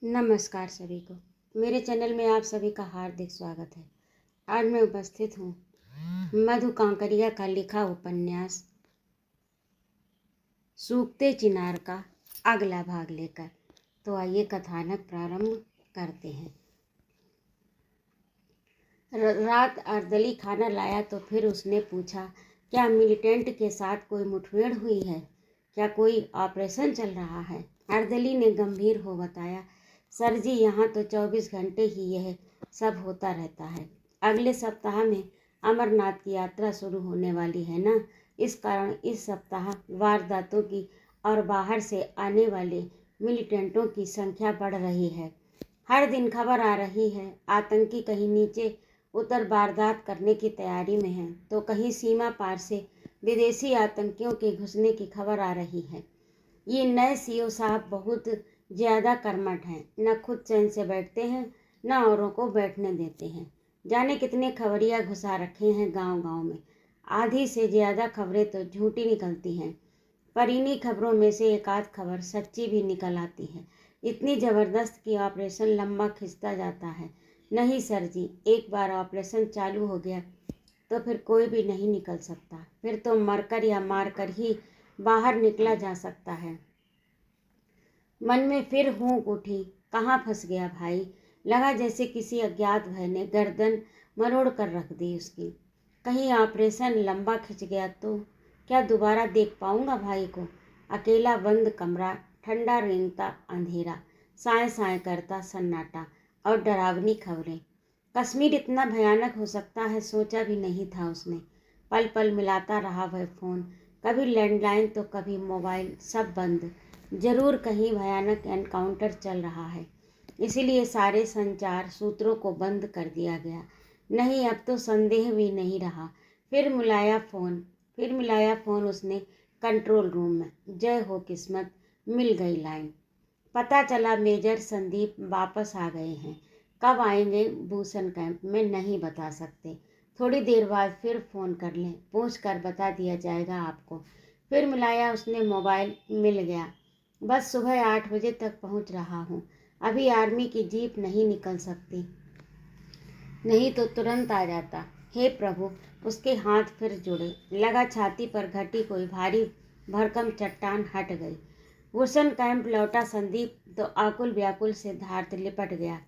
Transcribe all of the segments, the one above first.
नमस्कार सभी को। मेरे चैनल में आप सभी का हार्दिक स्वागत है। आज मैं उपस्थित हूँ मधु कांकरिया का लिखा उपन्यास सूखते चिनार का अगला भाग लेकर। तो आइए कथानक प्रारंभ करते हैं। रात अर्दली खाना लाया तो फिर उसने पूछा, क्या मिलिटेंट के साथ कोई मुठभेड़ हुई है? क्या कोई ऑपरेशन चल रहा है? अर्दली ने गंभीर हो बताया, सर जी, यहाँ तो 24 घंटे ही यह सब होता रहता है। अगले सप्ताह में अमरनाथ की यात्रा शुरू होने वाली है ना, इस कारण इस सप्ताह वारदातों की और बाहर से आने वाले मिलिटेंटों की संख्या बढ़ रही है। हर दिन खबर आ रही है, आतंकी कहीं नीचे उतर वारदात करने की तैयारी में हैं, तो कहीं सीमा पार से विदेशी आतंकियों के घुसने की खबर आ रही है। ये नए सीओ साहब बहुत ज़्यादा कर्मठ हैं, न खुद चैन से बैठते हैं न औरों को बैठने देते हैं। जाने कितने खबरिया घुसा रखे हैं गांव-गांव में। आधी से ज़्यादा खबरें तो झूठी निकलती हैं, पर इन्हीं खबरों में से एक आध खबर सच्ची भी निकल आती है। इतनी ज़बरदस्त कि ऑपरेशन लंबा खिंचता जाता है। नहीं सर जी, एक बार ऑपरेशन चालू हो गया तो फिर कोई भी नहीं निकल सकता। फिर तो मरकर या मारकर ही बाहर निकला जा सकता है। मन में फिर हूँक उठी, कहाँ फंस गया भाई। लगा जैसे किसी अज्ञात भय ने गर्दन मरोड़ कर रख दी उसकी। कहीं ऑपरेशन लंबा खिंच गया तो क्या दोबारा देख पाऊंगा भाई को? अकेला बंद कमरा, ठंडा रेंगता अंधेरा, साए साए करता सन्नाटा और डरावनी खबरें। कश्मीर इतना भयानक हो सकता है, सोचा भी नहीं था उसने। पल पल मिलाता रहा वह फ़ोन, कभी लैंडलाइन तो कभी मोबाइल, सब बंद। जरूर कहीं भयानक एनकाउंटर चल रहा है, इसीलिए सारे संचार सूत्रों को बंद कर दिया गया। नहीं, अब तो संदेह भी नहीं रहा। फिर मिलाया फ़ोन उसने कंट्रोल रूम में। जय हो किस्मत, मिल गई लाइन। पता चला मेजर संदीप वापस आ गए हैं। कब आएंगे भूषण कैंप में नहीं बता सकते। थोड़ी देर बाद फिर फ़ोन कर लें, पूछ कर बता दिया जाएगा आपको। फिर मिलाया उसने मोबाइल, मिल गया। बस सुबह 8 बजे तक पहुंच रहा हूं। अभी आर्मी की जीप नहीं निकल सकती, नहीं तो तुरंत आ जाता। हे प्रभु, उसके हाथ फिर जुड़े। लगा छाती पर घटी कोई भारी भरकम चट्टान हट गई। भूषण कैंप लौटा संदीप तो आकुल व्याकुल सिद्धार्थ लिपट गया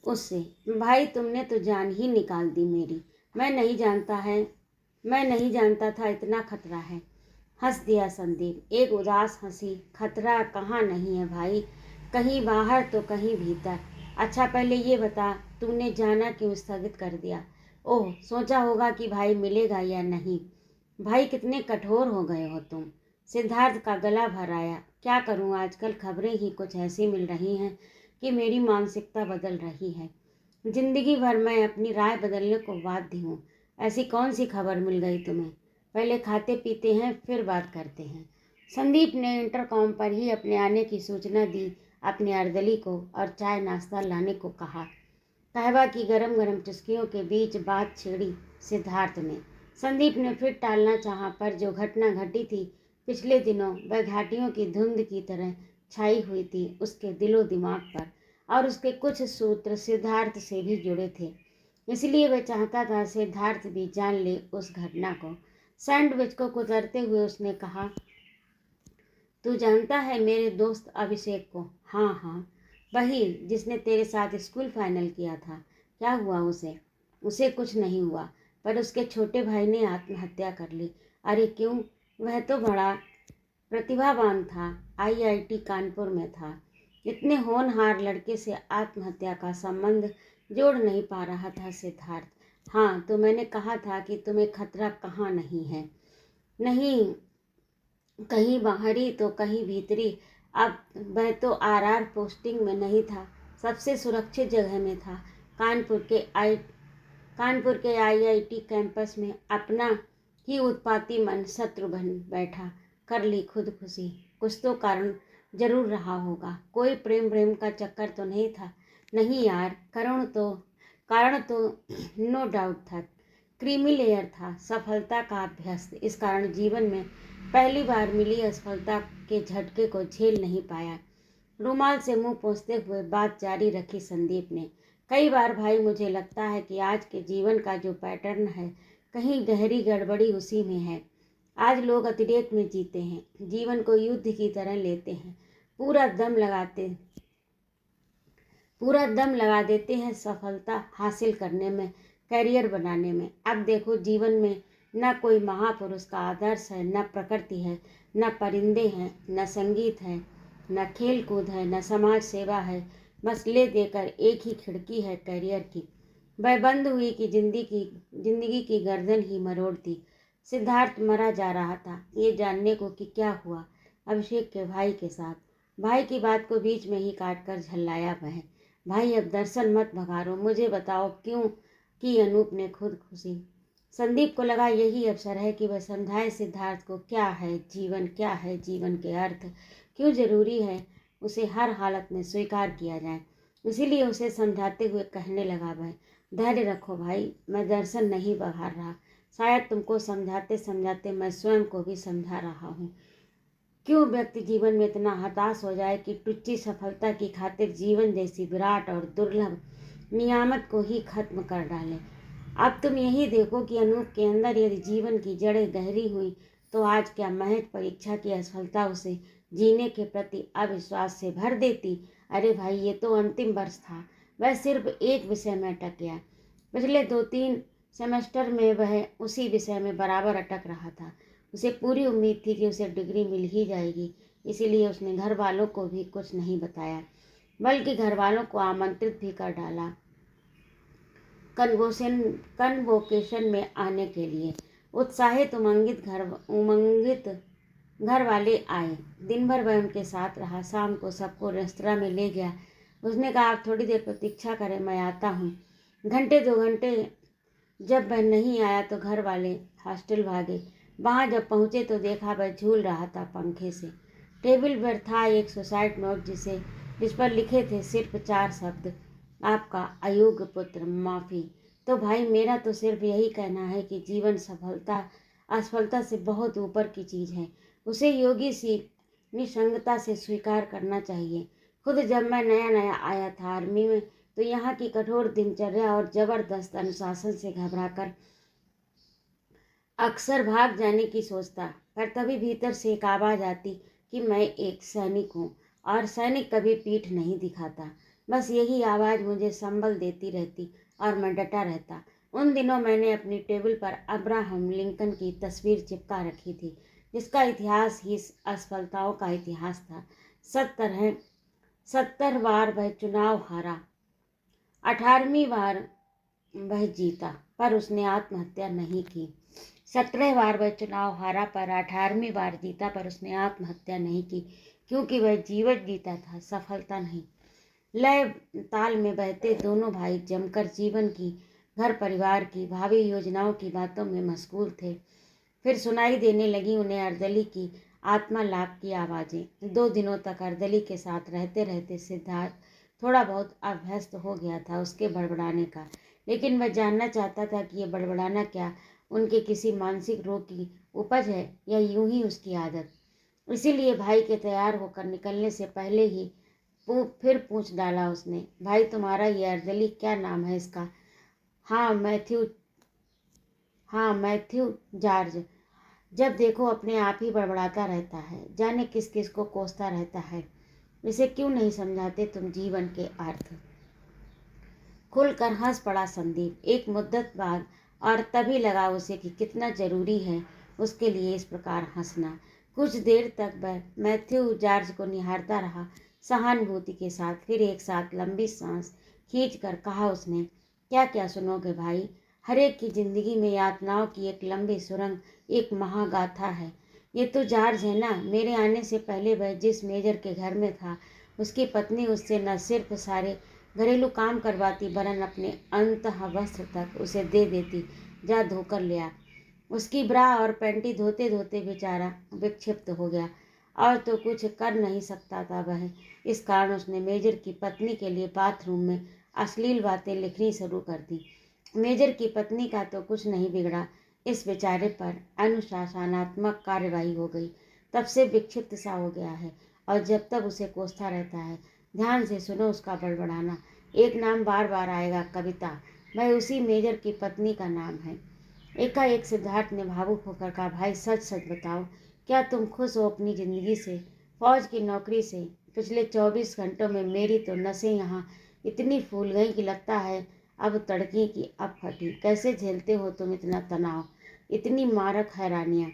उससे। भाई, तुमने तो जान ही निकाल दी मेरी। मैं नहीं जानता था इतना खतरा है। हंस दिया संदीप, एक उदास हंसी। खतरा कहाँ नहीं है भाई, कहीं बाहर तो कहीं भीतर। अच्छा पहले ये बता, तूने जाना क्यों स्थगित कर दिया? ओह, सोचा होगा कि भाई मिलेगा या नहीं। भाई, कितने कठोर हो गए हो तुम। सिद्धार्थ का गला भर आया। क्या करूं, आजकल खबरें ही कुछ ऐसी मिल रही हैं कि मेरी मानसिकता बदल रही है। जिंदगी भर मैं अपनी राय बदलने को बाध्य हूँ। ऐसी कौन सी खबर मिल गई तुम्हें? पहले खाते पीते हैं, फिर बात करते हैं। संदीप ने इंटरकॉम पर ही अपने आने की सूचना दी अपनी अर्दली को और चाय नाश्ता लाने को कहा। कहवा की गरम गरम चुस्कियों के बीच बात छेड़ी सिद्धार्थ ने। संदीप ने फिर टालना चाहा, पर जो घटना घटी थी पिछले दिनों, वह घाटियों की धुंध की तरह छाई हुई थी उसके दिलो दिमाग पर, और उसके कुछ सूत्र सिद्धार्थ से भी जुड़े थे। इसलिए वह चाहता था सिद्धार्थ भी जान ले उस घटना को। सैंडविच को कुतरते हुए उसने कहा, तू जानता है मेरे दोस्त अभिषेक को? हाँ हाँ, वही जिसने तेरे साथ स्कूल फाइनल किया था। क्या हुआ उसे? उसे कुछ नहीं हुआ, पर उसके छोटे भाई ने आत्महत्या कर ली। अरे क्यों? वह तो बड़ा प्रतिभावान था, आईआईटी कानपुर में था। इतने होनहार लड़के से आत्महत्या का संबंध जोड़ नहीं पा रहा था सिद्धार्थ। हाँ, तो मैंने कहा था कि तुम्हें खतरा कहाँ नहीं है। नहीं, कहीं बाहरी तो कहीं भीतरी। अब वह तो आरआर पोस्टिंग में नहीं था, सबसे सुरक्षित जगह में था। कानपुर के आईआईटी कैंपस में अपना ही उत्पाती मन शत्रु बन बैठा। कर ली खुदकुशी। कुछ तो कारण जरूर रहा होगा। कोई प्रेम का चक्कर तो नहीं था? नहीं यार, कारण तो नो डाउट था। क्रीमी लेयर था, सफलता का अभ्यस्त। इस कारण जीवन में पहली बार मिली असफलता के झटके को झेल नहीं पाया। रुमाल से मुंह पोंछते हुए बात जारी रखी संदीप ने। कई बार भाई मुझे लगता है कि आज के जीवन का जो पैटर्न है, कहीं गहरी गड़बड़ी उसी में है। आज लोग अतिरेक में जीते हैं, जीवन को युद्ध की तरह लेते हैं, पूरा दम लगा देते हैं सफलता हासिल करने में, करियर बनाने में। अब देखो, जीवन में न कोई महापुरुष का आदर्श है, न प्रकृति है, न परिंदे हैं, न संगीत है, न खेल कूद है, न समाज सेवा है। बस ले देकर एक ही खिड़की है करियर की। वह बंद हुई कि जिंदगी की गर्दन ही मरोड़ दी। सिद्धार्थ मरा जा रहा था, ये जानने को कि क्या हुआ अभिषेक के भाई के साथ। भाई की बात को बीच में ही काट कर झल्लाया वह। भाई अब दर्शन मत भगारो, मुझे बताओ क्यों की अनूप ने खुशी। संदीप को लगा यही अवसर है कि वह समझाए सिद्धार्थ को क्या है जीवन के अर्थ, क्यों जरूरी है उसे हर हालत में स्वीकार किया जाए। इसीलिए उसे समझाते हुए कहने लगा, वह धैर्य रखो भाई, मैं दर्शन नहीं बघार रहा। शायद तुमको समझाते समझाते मैं स्वयं को भी समझा रहा हूँ। क्यों व्यक्ति जीवन में इतना हताश हो जाए कि टुच्ची सफलता की खातिर जीवन जैसी विराट और दुर्लभ नियामत को ही खत्म कर डाले। अब तुम यही देखो कि अनूप के अंदर यदि जीवन की जड़ें गहरी हुई तो आज क्या महज परीक्षा की असफलता उसे जीने के प्रति अविश्वास से भर देती। अरे भाई, ये तो अंतिम वर्ष था, वह सिर्फ एक विषय में अटक गया। पिछले 2-3 सेमेस्टर में वह उसी विषय में बराबर अटक रहा था। उसे पूरी उम्मीद थी कि उसे डिग्री मिल ही जाएगी, इसीलिए उसने घर वालों को भी कुछ नहीं बताया, बल्कि घर वालों को आमंत्रित भी कर डाला कन्वोकेशन में आने के लिए। उत्साहित उमंगित घर वाले आए। दिन भर वह उनके साथ रहा, शाम को सबको रेस्तरां में ले गया। उसने कहा, आप थोड़ी देर प्रतीक्षा करें, मैं आता हूँ। घंटे 2 घंटे जब वह नहीं आया तो घर वाले हॉस्टल भागे। वहाँ जब पहुँचे तो देखा वह झूल रहा था पंखे से। टेबल पर था एक सुसाइड नोट जिस पर लिखे थे सिर्फ 4 शब्द, आपका अयोग्य पुत्र, माफ़ी। तो भाई, मेरा तो सिर्फ यही कहना है कि जीवन असफलता से बहुत ऊपर की चीज़ है। उसे योगी सी निसंगता से स्वीकार करना चाहिए। खुद जब मैं नया आया था आर्मी में, तो यहाँ की कठोर दिनचर्या और जबरदस्त अनुशासन से घबराकर अक्सर भाग जाने की सोचता, पर तभी भीतर से एक आवाज़ आती कि मैं एक सैनिक हूँ और सैनिक कभी पीठ नहीं दिखाता। बस यही आवाज़ मुझे संबल देती रहती और मैं डटा रहता। उन दिनों मैंने अपनी टेबल पर अब्राहम लिंकन की तस्वीर चिपका रखी थी, जिसका इतिहास ही असफलताओं का इतिहास था। 70 बार वह चुनाव हारा, 18वीं बार वह जीता, पर उसने आत्महत्या नहीं की। 17 बार वह चुनाव हारा, पर 18वीं बार जीता, पर उसने आत्महत्या नहीं की, क्योंकि वह जीवन जीता था, सफलता नहीं। लय ताल में बहते दोनों भाई जमकर जीवन की, घर परिवार की, भावी योजनाओं की बातों में मशगूल थे। फिर सुनाई देने लगी उन्हें अर्दली की आत्मा लाभ की आवाज़ें। 2 दिनों तक अर्दली के साथ रहते रहते सिद्धार्थ थोड़ा बहुत अभ्यस्त हो गया था उसके बड़बड़ाने का, लेकिन वह जानना चाहता था कि ये बड़बड़ाना क्या उनके किसी मानसिक रोग की उपज है या यूं ही उसकी आदत। इसीलिए भाई के तैयार होकर निकलने से पहले ही फिर पूछ डाला उसने, भाई तुम्हारा ये अर्दली क्या नाम है इसका? हाँ मैथ्यू जॉर्ज। जब देखो अपने आप ही बड़बड़ाता रहता है, जाने किस किस को कोसता रहता है। इसे क्यों नहीं समझाते तुम जीवन के अर्थ? खुलकर हंस पड़ा संदीप एक मुद्दत बाद, और तभी लगा उसे कि कितना जरूरी है उसके लिए इस प्रकार हंसना। कुछ देर तक वह मैथ्यू जॉर्ज को निहारता रहा सहानुभूति के साथ। फिर एक साथ लंबी सांस खींचकर कहा उसने, क्या क्या सुनोगे भाई? हर एक की जिंदगी में यातनाओं की एक लंबी सुरंग, एक महागाथा है। ये तो जॉर्ज है ना? मेरे आने से पहले वह जिस मेजर के घर में था, उसकी पत्नी उससे न सिर्फ सारे घरेलू काम करवाती, वरन अपने अंतः वस्त्र तक उसे दे देती, जा धोकर ले आ। उसकी ब्रा और पैंटी धोते धोते बेचारा विक्षिप्त हो गया, और तो कुछ कर नहीं सकता था वह। इस कारण उसने मेजर की पत्नी के लिए बाथरूम में अश्लील बातें लिखनी शुरू कर दी। मेजर की पत्नी का तो कुछ नहीं बिगड़ा, इस बेचारे पर अनुशासनात्मक कार्रवाई हो गई। तब से विक्षिप्त सा हो गया है, और जब तक उसे कोसता रहता है। ध्यान से सुनो उसका बड़बड़ाना। एक नाम बार बार आएगा, कविता। वह उसी मेजर की पत्नी का नाम है। एकाएक सिद्धार्थ ने भावुक होकर कहा, भाई सच सच बताओ, क्या तुम खुश हो अपनी ज़िंदगी से, फौज की नौकरी से? पिछले 24 घंटों में मेरी तो नसें यहाँ इतनी फूल गई कि लगता है अब तड़की की अब फटी। कैसे झेलते हो तुम इतना तनाव, इतनी मारक हैरानियाँ?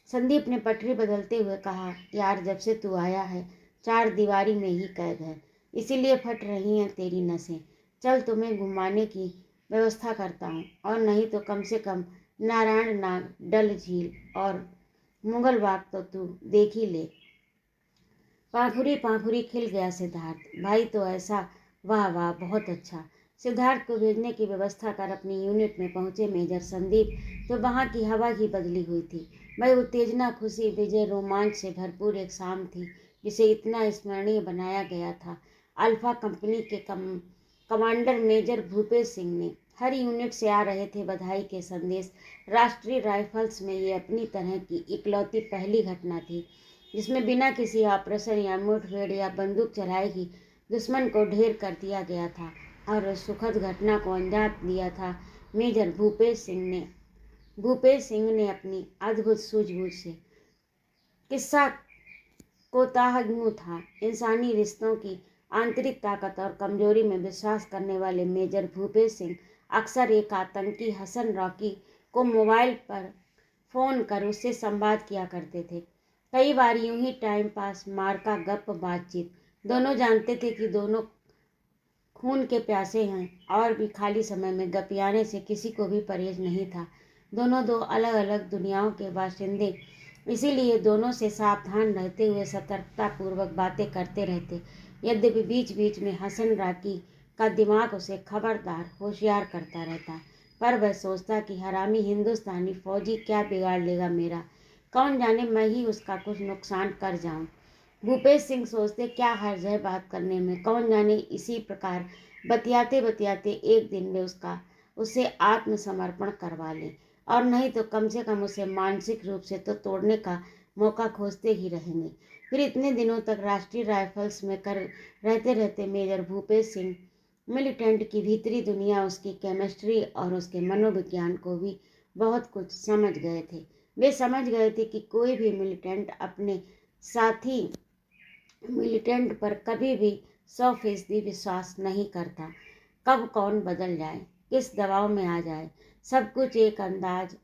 संदीप ने पटरी बदलते हुए कहा, यार जब से तू आया है 4 दीवारी में ही कैद है, इसीलिए फट रही हैं तेरी नसें। चल तुम्हें घुमाने की व्यवस्था करता हूँ, और नहीं तो कम से कम नारायण नाग, डल झील और मुगल बाग तो तू देख ही ले। पाखुरी पाखुरी खिल गया सिद्धार्थ। भाई तो ऐसा, वाह वाह, बहुत अच्छा। सिद्धार्थ को भेजने की व्यवस्था कर अपनी यूनिट में पहुंचे मेजर संदीप तो वहां की हवा ही बदली हुई थी। वह उत्तेजना, खुशी, विजय, रोमांच से भरपूर एक शाम थी जिसे इतना स्मरणीय बनाया गया था। अल्फा कंपनी के कमांडर मेजर भूपेश सिंह ने हर यूनिट से आ रहे थे बधाई के संदेश। राष्ट्रीय राइफल्स में ये अपनी तरह की इकलौती पहली घटना थी जिसमें बिना किसी ऑपरेशन या मुठभेड़ या बंदूक चलाए ही दुश्मन को ढेर कर दिया गया था। और उस सुखद घटना को अंजाम दिया था मेजर भूपेश सिंह ने अपनी अद्भुत सूझबूझ से। किस्सा कोताह यूं था। इंसानी रिश्तों की आंतरिक ताकत और कमजोरी में विश्वास करने वाले मेजर भूपेश सिंह अक्सर एक आतंकी हसन रॉकी को मोबाइल पर फ़ोन कर उससे संवाद किया करते थे। कई बार यूं ही टाइम पास, मारका गप, बातचीत। दोनों जानते थे कि दोनों खून के प्यासे हैं और भी खाली समय में गपियाने से किसी को भी परहेज नहीं था। दोनों दो अलग अलग दुनियाओं के बाशिंदे, इसीलिए दोनों से सावधान रहते हुए सतर्कतापूर्वक बातें करते रहते। यद्यपि बीच बीच में हसन राकी का दिमाग उसे खबरदार, होशियार करता रहता, पर वह सोचता कि हरामी हिंदुस्तानी फौजी क्या बिगाड़ लेगा मेरा, कौन जाने मैं ही उसका कुछ नुकसान कर जाऊं। भूपेश सिंह सोचते, क्या हर्ज है बात करने में, कौन जाने इसी प्रकार बतियाते बतियाते एक दिन वे उससे आत्मसमर्पण करवा लें, और नहीं तो कम से कम उसे मानसिक रूप से तो तोड़ने का मौका खोजते ही रहेंगे। फिर इतने दिनों तक राष्ट्रीय राइफल्स में कर रहते रहते मेजर भूपेश सिंह मिलिटेंट की भीतरी दुनिया, उसकी केमिस्ट्री और उसके मनोविज्ञान को भी बहुत कुछ समझ गए थे। वे समझ गए थे कि कोई भी मिलिटेंट अपने साथी मिलिटेंट पर कभी भी 100% विश्वास नहीं करता। कब कौन बदल जाए, किस दबाव में आ जाए, सब कुछ एक अंदाज,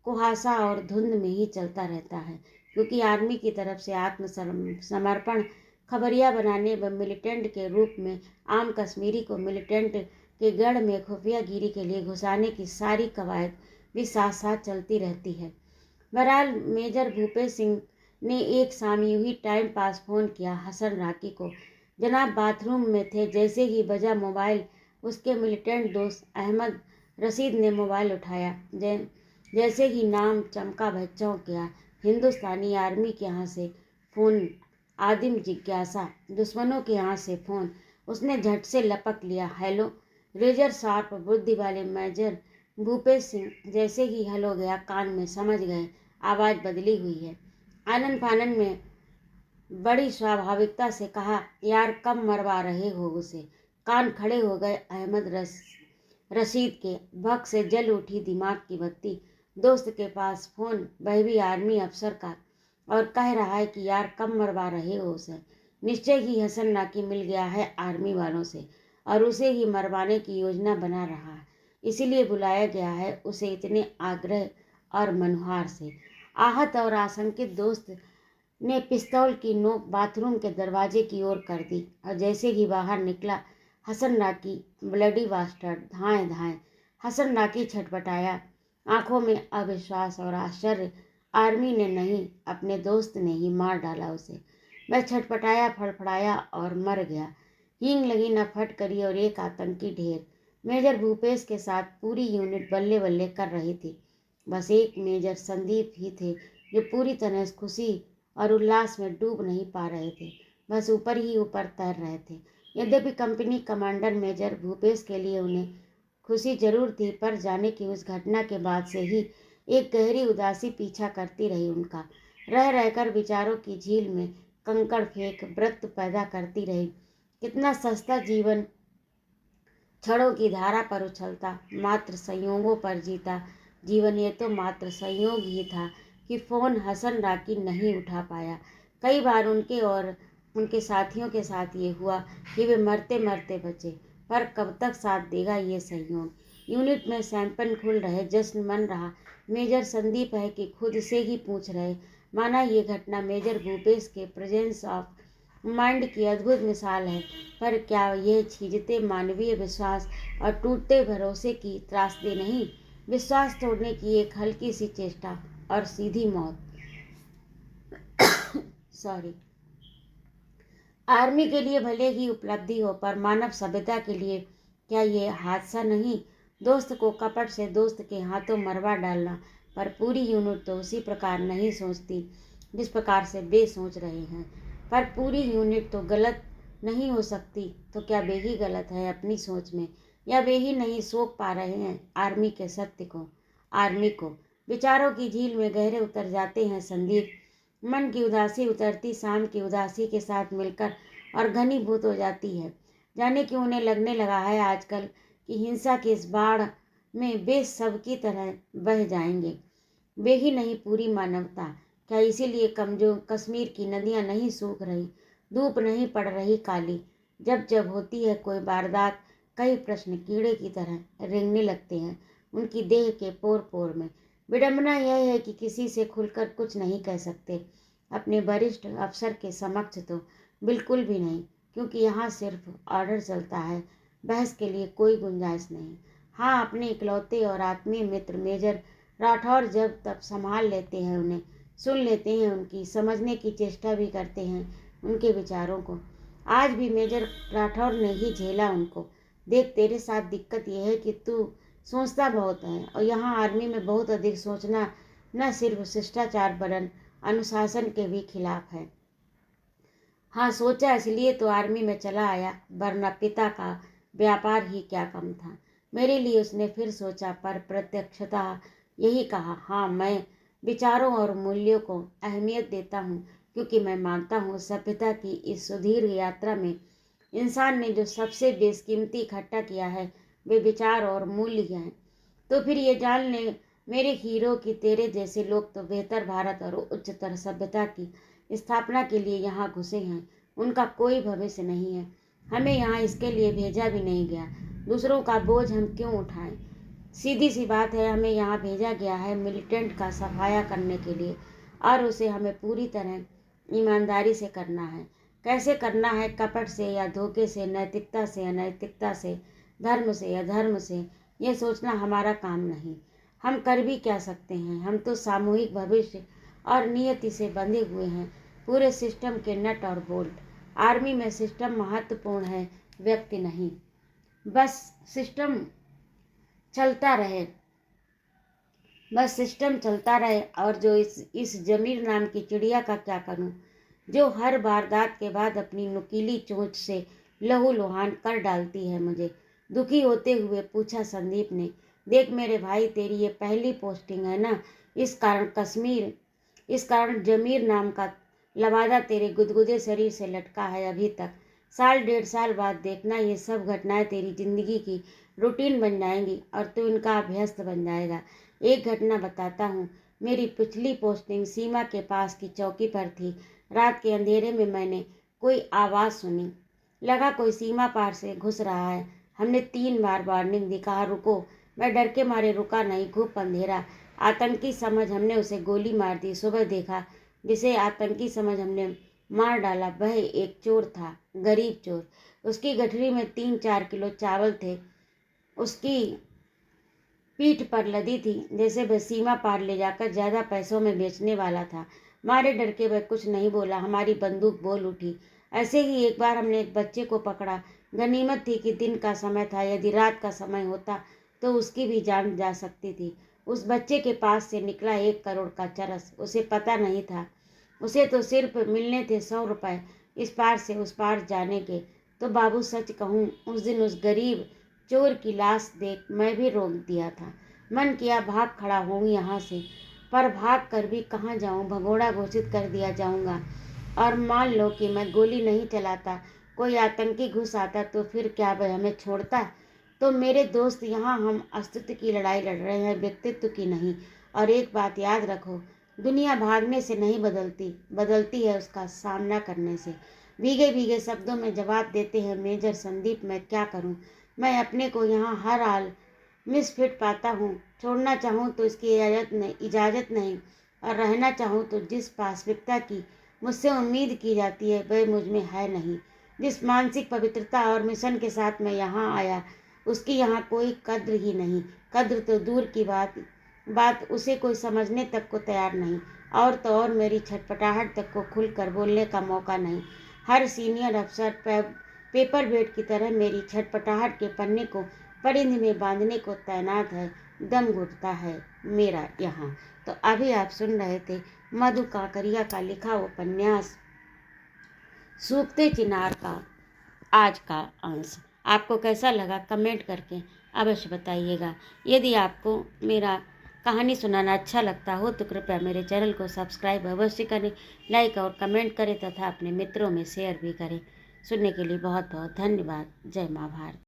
कुहासा और धुंध में ही चलता रहता है। क्योंकि आर्मी की तरफ से आत्मसमर्पण, खबरिया बनाने व मिलिटेंट के रूप में आम कश्मीरी को मिलिटेंट के गढ़ में खुफियागिरी के लिए घुसाने की सारी कवायद भी साथ साथ चलती रहती है। बहरहाल मेजर भूपेश सिंह ने एक शाम यूं ही टाइम पास फ़ोन किया हसन राकी को। जनाब बाथरूम में थे, जैसे ही बजा मोबाइल उसके मिलिटेंट दोस्त अहमद रशीद ने मोबाइल उठाया। जैसे ही नाम चमका वह चौंक गया। हिंदुस्तानी आर्मी के यहाँ से फ़ोन, आदिम जिज्ञासा, दुश्मनों के यहाँ से फ़ोन। उसने झट से लपक लिया। हेलो। रेजर शार्प बुद्धि वाले मेजर भूपेश सिंह जैसे ही हेलो गया कान में, समझ गए आवाज़ बदली हुई है। आनन फानन में बड़ी स्वाभाविकता से कहा, यार कब मरवा रहे हो उसे? कान खड़े हो गए अहमद रशीद के। भक से जल उठी दिमाग की बत्ती। दोस्त के पास फ़ोन, वह भी आर्मी अफसर का, और कह रहा है कि यार कब मरवा रहे हो उसे? निश्चय ही हसन नाकी मिल गया है आर्मी वालों से और उसे ही मरवाने की योजना बना रहा है। इसीलिए बुलाया गया है उसे इतने आग्रह और मनुहार से। आहत और आशंकित दोस्त ने पिस्तौल की नोक बाथरूम के दरवाजे की ओर कर दी, और जैसे ही बाहर निकला हसन नाकी, ब्लडी बास्टर्ड, धाएं धाएं। हसन नाकी छटपटाया, आंखों में अविश्वास और आश्चर्य। आर्मी ने नहीं, अपने दोस्त ने ही मार डाला उसे। वह छटपटाया, फड़फड़ाया और मर गया। हींग लगी न फट करी और एक आतंकी ढेर। मेजर भूपेश के साथ पूरी यूनिट बल्ले बल्ले कर रही थी। बस एक मेजर संदीप ही थे जो पूरी तरह खुशी और उल्लास में डूब नहीं पा रहे थे, बस ऊपर ही ऊपर तैर रहे थे। यद्यपि कंपनी कमांडर मेजर भूपेश के लिए उन्हें खुशी जरूर थी, पर जाने की उस घटना के बाद से ही एक गहरी उदासी पीछा करती रही उनका। रह रहकर विचारों की झील में कंकड़ फेंक व्रत पैदा करती रही। कितना सस्ता जीवन क्षणों की धारा पर उछलता, मात्र संयोगों पर जीता जीवन। ये तो मात्र संयोग ही था कि फ़ोन हसन राकी नहीं उठा पाया। कई बार उनके और उनके साथियों के साथ ये हुआ कि वे मरते मरते बचे, पर कब तक साथ देगा ये संयोग। यूनिट में सैंपल खुल रहे, जश्न मन रहा। मेजर संदीप है कि खुद से ही पूछ रहे, माना ये घटना मेजर भूपेश के प्रेजेंस ऑफ माइंड की अद्भुत मिसाल है, पर क्या ये चीज़तें मानवीय विश्वास और टूटते भरोसे की त्रासदी नहीं? विश्वास तोड़ने की एक हल्की सी चेष्टा और सीधी मौत। सॉरी। आर्मी के लिए भले ही उपलब्धि हो, पर मानव सभ्यता के लिए क्या ये हादसा नहीं? दोस्त को कपट से दोस्त के हाथों मरवा डालना। पर पूरी यूनिट तो उसी प्रकार नहीं सोचती जिस प्रकार से वे सोच रहे हैं। पर पूरी यूनिट तो गलत नहीं हो सकती, तो क्या वे ही गलत है अपनी सोच में, या वे ही नहीं सोच पा रहे हैं आर्मी के सत्य को? आर्मी को विचारों की झील में गहरे उतर जाते हैं संदीप। मन की उदासी उतरती शाम की उदासी के साथ मिलकर और घनीभूत हो जाती है। जाने कि उन्हें लगने लगा है आजकल कि हिंसा की इस बाढ़ में वे सब की तरह बह जाएंगे। वे ही नहीं, पूरी मानवता। क्या इसीलिए कमजोर कश्मीर की नदियां नहीं सूख रही, धूप नहीं पड़ रही काली? जब जब होती है कोई वारदात, कई प्रश्न कीड़े की तरह रेंगने लगते हैं उनकी देह के पोर पोर में। विडंबना यह है कि किसी से खुलकर कुछ नहीं कह सकते, अपने वरिष्ठ अफसर के समक्ष तो बिल्कुल भी नहीं, क्योंकि यहाँ सिर्फ ऑर्डर चलता है, बहस के लिए कोई गुंजाइश नहीं। हाँ, अपने इकलौते और आत्मीय मित्र मेजर राठौर जब तब संभाल लेते हैं उन्हें, सुन लेते हैं उनकी, समझने की चेष्टा भी करते हैं उनके विचारों को। आज भी मेजर राठौर ने ही झेला उनको। देख, तेरे साथ दिक्कत यह है कि तू सोचता बहुत है, और यहाँ आर्मी में बहुत अधिक सोचना न सिर्फ शिष्टाचार वरन अनुशासन के भी खिलाफ है। हाँ, सोचा इसलिए तो आर्मी में चला आया, वरना पिता का व्यापार ही क्या कम था मेरे लिए। उसने फिर सोचा, पर प्रत्यक्षतः यही कहा। हाँ, मैं विचारों और मूल्यों को अहमियत देता हूँ, क्योंकि मैं मानता हूँ सभ्यता की इस सुदीर्घ यात्रा में इंसान ने जो सबसे बेशकीमती इकट्ठा किया है वे विचार और मूल्य हैं। तो फिर ये जान ले मेरे हीरो कि तेरे जैसे लोग तो बेहतर भारत और उच्चतर सभ्यता की स्थापना के लिए यहाँ घुसे हैं, उनका कोई भविष्य नहीं है। हमें यहाँ इसके लिए भेजा भी नहीं गया, दूसरों का बोझ हम क्यों उठाएं? सीधी सी बात है, हमें यहाँ भेजा गया है मिलिटेंट का सफाया करने के लिए, और उसे हमें पूरी तरह ईमानदारी से करना है। कैसे करना है? कपट से या धोखे से, नैतिकता से अनैतिकता से, धर्म से या धर्म से, ये सोचना हमारा काम नहीं। हम कर भी क्या सकते हैं? हम तो सामूहिक भविष्य और नियति से बंधे हुए हैं, पूरे सिस्टम के नट और बोल्ट। आर्मी में सिस्टम महत्वपूर्ण है, व्यक्ति नहीं। बस सिस्टम चलता रहे, बस सिस्टम चलता रहे। और जो इस जमीर नाम की चिड़िया का क्या करूं, जो हर वारदात के बाद अपनी नुकीली चोंच से लहू लुहान कर डालती है मुझे? दुखी होते हुए पूछा संदीप ने। देख मेरे भाई, तेरी ये पहली पोस्टिंग है ना, इस कारण जमीर नाम का लवादा तेरे गुदगुदे शरीर से लटका है अभी तक। साल डेढ़ साल बाद देखना, ये सब घटनाएं तेरी जिंदगी की रूटीन बन जाएंगी और तू इनका अभ्यस्त बन जाएगा। एक घटना बताता हूँ। मेरी पिछली पोस्टिंग सीमा के पास की चौकी पर थी। रात के अंधेरे में मैंने कोई आवाज़ सुनी, लगा कोई सीमा पार से घुस रहा है। हमने 3 बार वार्निंग दी, कहा रुको। मैं डर के मारे रुका नहीं। खूब अंधेरा, आतंकी समझ हमने उसे गोली मार दी। सुबह देखा जिसे आतंकी समझ हमने मार डाला वह एक चोर था, गरीब चोर। उसकी गठरी में 3-4 किलो चावल थे, उसकी पीठ पर लदी थी, जैसे वह सीमा पार ले जाकर ज़्यादा पैसों में बेचने वाला था। मारे डर के वह कुछ नहीं बोला, हमारी बंदूक बोल उठी। ऐसे ही एक बार हमने एक बच्चे को पकड़ा। गनीमत थी कि दिन का समय था, यदि रात का समय होता तो उसकी भी जान जा सकती थी। उस बच्चे के पास से निकला 1 करोड़ का चरस। उसे पता नहीं था, उसे तो सिर्फ मिलने थे 100 रुपये इस पार से उस पार जाने के। तो बाबू सच कहूँ, उस दिन उस गरीब चोर की लाश देख मैं भी रोक दिया था। मन किया भाग खड़ा हूँ यहाँ से, पर भाग कर भी कहाँ जाऊँ, भगोड़ा घोषित कर दिया जाऊँगा और मान लो कि मैं गोली नहीं चलाता, कोई आतंकी घुस आता तो फिर क्या वह हमें छोड़ता? तो मेरे दोस्त, यहाँ हम अस्तित्व की लड़ाई लड़ रहे हैं, व्यक्तित्व की नहीं। और एक बात याद रखो, दुनिया भागने से नहीं बदलती, बदलती है उसका सामना करने से। भीगे भीगे शब्दों में जवाब देते हैं मेजर संदीप, मैं क्या करूं? मैं अपने को यहाँ हर हाल मिसफिट पाता हूँ। छोड़ना चाहूँ तो इसकी इजाज़त नहीं, और रहना चाहूँ तो जिस वास्तविकता की मुझसे उम्मीद की जाती है वह मुझ में है नहीं। जिस मानसिक पवित्रता और मिशन के साथ मैं यहाँ आया, उसकी यहाँ कोई कद्र ही नहीं। कद्र तो दूर की बात उसे कोई समझने तक को तैयार नहीं। और तो और मेरी छटपटाहट तक को खुलकर बोलने का मौका नहीं। हर सीनियर अफसर पेपर वेट की तरह मेरी छटपटाहट के पन्ने को परिधि में बांधने को तैनात है। दम घुटता है मेरा यहाँ। तो अभी आप सुन रहे थे मधु काकरिया का लिखा उपन्यास सूखते चिनार का आज का अंश। आपको कैसा लगा कमेंट करके अवश्य बताइएगा। यदि आपको मेरा कहानी सुनाना अच्छा लगता हो तो कृपया मेरे चैनल को सब्सक्राइब अवश्य करें, लाइक और कमेंट करें तथा अपने मित्रों में शेयर भी करें। सुनने के लिए बहुत बहुत धन्यवाद। जय माँ भारत।